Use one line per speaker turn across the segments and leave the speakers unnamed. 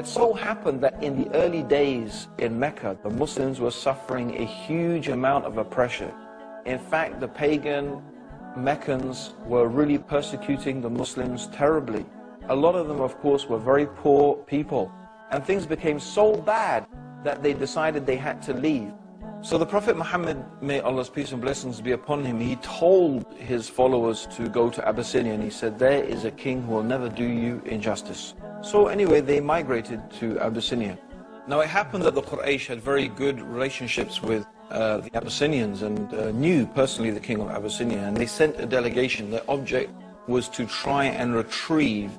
it so happened that in the early days in Mecca, the Muslims were suffering a huge amount of oppression. In fact, the pagan Meccans were really persecuting the Muslims terribly. A lot of them, of course, were very poor people. And things became so bad that they decided they had to leave. So the Prophet Muhammad, may Allah's peace and blessings be upon him, he told his followers to go to Abyssinia, and he said, there is a king who will never do you injustice. So anyway, they migrated to Abyssinia. Now it happened that the Quraysh had very good relationships with the Abyssinians and knew personally the king of Abyssinia, and they sent a delegation. Their object was to try and retrieve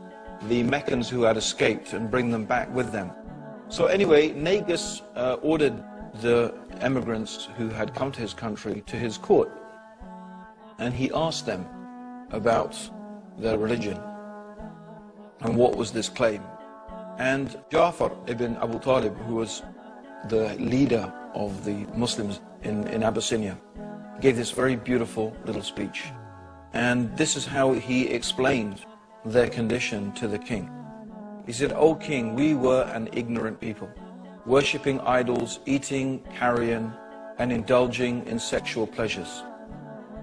the Meccans who had escaped and bring them back with them. So anyway, Negus ordered the emigrants who had come to his country to his court, and he asked them about their religion and what was this claim. And Ja'far ibn Abu Talib, who was the leader of the Muslims in Abyssinia, gave this very beautiful little speech. And this is how he explained their condition to the king. He said, "O king, we were an ignorant people, worshipping idols, eating carrion, and indulging in sexual pleasures.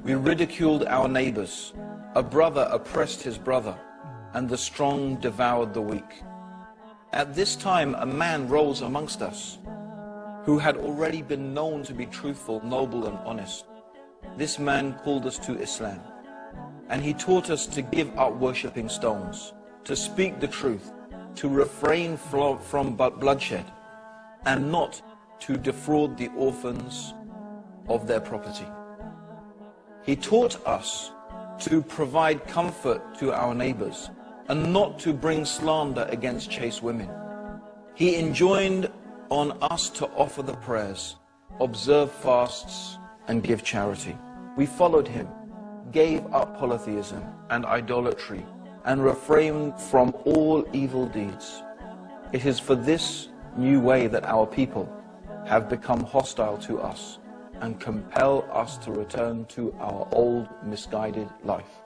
We ridiculed our neighbors. A brother oppressed his brother, and the strong devoured the weak. At this time, a man rose amongst us who had already been known to be truthful, noble, and honest. This man called us to Islam, and he taught us to give up worshipping stones, to speak the truth, to refrain from bloodshed, and not to defraud the orphans of their property. He taught us to provide comfort to our neighbors and not to bring slander against chaste women. He enjoined on us to offer the prayers, observe fasts, and give charity. We followed him, gave up polytheism and idolatry, and refrained from all evil deeds. It is for this new way that our people have become hostile to us and compel us to return to our old misguided life."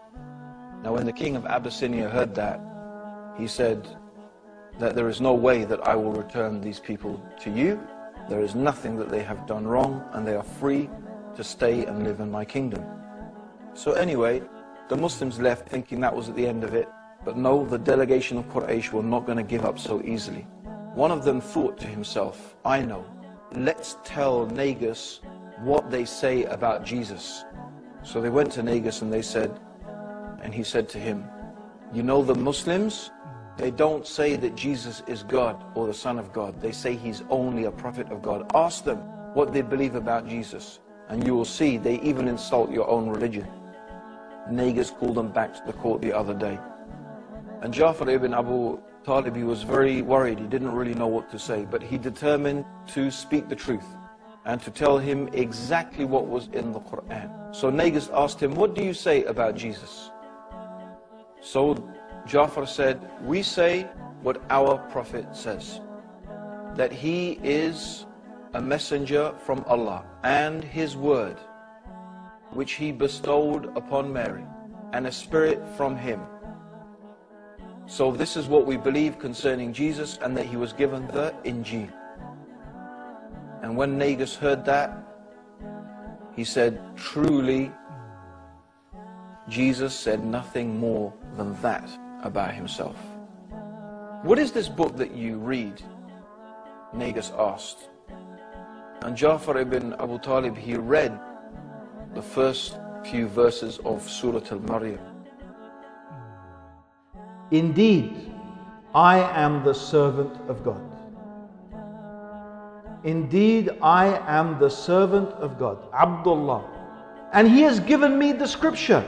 Now when the king of Abyssinia heard that, he said that there is no way that I will return these people to you. There is nothing that they have done wrong, and they are free to stay and live in my kingdom. So anyway, the Muslims left thinking that was at the end of it. But no, the delegation of Quraysh were not going to give up so easily. One of them thought to himself, I know, let's tell Negus what they say about Jesus. So they went to Negus and he said to him, you know, the Muslims, they don't say that Jesus is God or the Son of God. They say he's only a prophet of God. Ask them what they believe about Jesus, and you will see they even insult your own religion. Negus called them back to the court the other day. And Ja'far ibn Abu Talib, he was very worried. He didn't really know what to say, but he determined to speak the truth and to tell him exactly what was in the Quran. So Negus asked him, what do you say about Jesus? So Ja'far said, we say what our Prophet says, that he is a messenger from Allah and his word, which he bestowed upon Mary, and a spirit from him. So this is what we believe concerning Jesus, and that he was given the Injil. And when Negus heard that, he said, truly, Jesus said nothing more than that about himself. What is this book that you read? Negus asked. And Ja'far ibn Abu Talib, he read the first few verses of Surah Al-Maryam.
Indeed, I am the servant of God. Indeed, I am the servant of God, Abdullah. And he has given me the scripture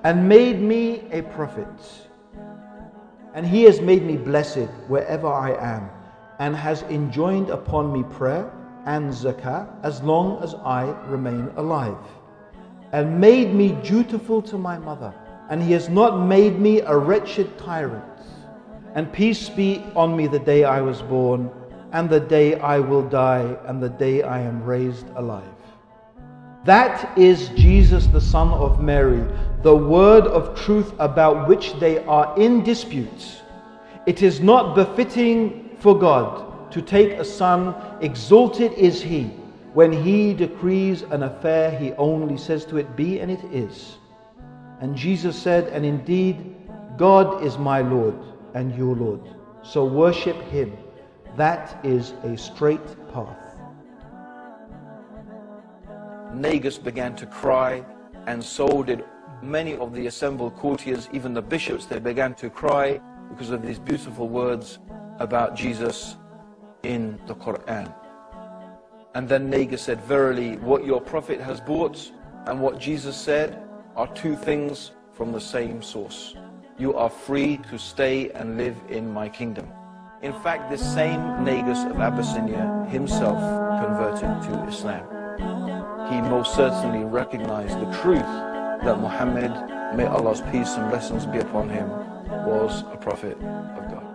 and made me a prophet. And he has made me blessed wherever I am, and has enjoined upon me prayer and zakah as long as I remain alive, and made me dutiful to my mother. And he has not made me a wretched tyrant. And peace be on me the day I was born, and the day I will die, and the day I am raised alive. That is Jesus, the Son of Mary, the word of truth about which they are in dispute. It is not befitting for God to take a son, exalted is he. When he decrees an affair, he only says to it, be, and it is. And Jesus said, and indeed, God is my Lord and your Lord. So worship him. That is a straight path.
Negus began to cry, and so did many of the assembled courtiers, even the bishops. They began to cry because of these beautiful words about Jesus in the Quran. And then Negus said, verily, what your prophet has brought and what Jesus said are two things from the same source. You are free to stay and live in my kingdom. In fact, this same Negus of Abyssinia himself converted to Islam. He most certainly recognized the truth that Muhammad, may Allah's peace and blessings be upon him, was a prophet of God.